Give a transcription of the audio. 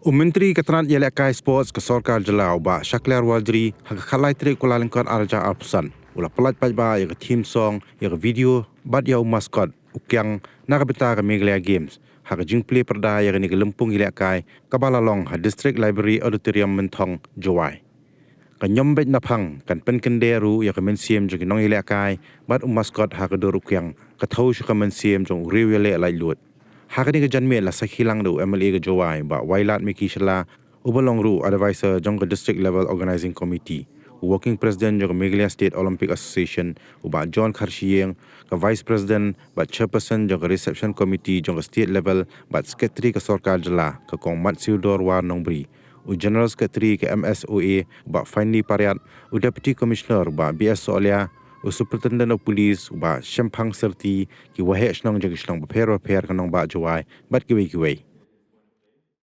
Menteri Nongïalehkai Sports ke Sorkar Jelau ba Shaklar Waldri hak khalai tri Kuala Lumpur arja alpusan ulah pelat pajba ya team song ya video bad ya maskot ukyang nakabita ke Meghalaya Games hak jingplay perda ya ni Lempung Ilehkai kabalalong ha District Library Auditorium Mentong Jingrwai Ñion Beit Naphang kan Pynkyndeh ru ya kemensiam jong Nongïalehkai bad maskot hak dur ukyang kathau shu kemensiam jong riwele lai lut Hakani ke janme la sakhilang do MLA ke Jingrwai ba wailat miki shla ubalong ru advisor jong ke district level organizing committee working president jong Meghalaya State Olympic Association uba John Kharshiyeng ke vice president ba chairperson jong ke reception committee jong ke state level ba secretary ke Sorkar Jela ke Kong Mat Siudor War Nongbri u general secretary ke MSOA ba Finely Pariat u deputy commissioner ba BS Solia u superintendent of police ba Naphang serti ki wahe snong jagi snong per kanong ba Jingrwai bat kiwi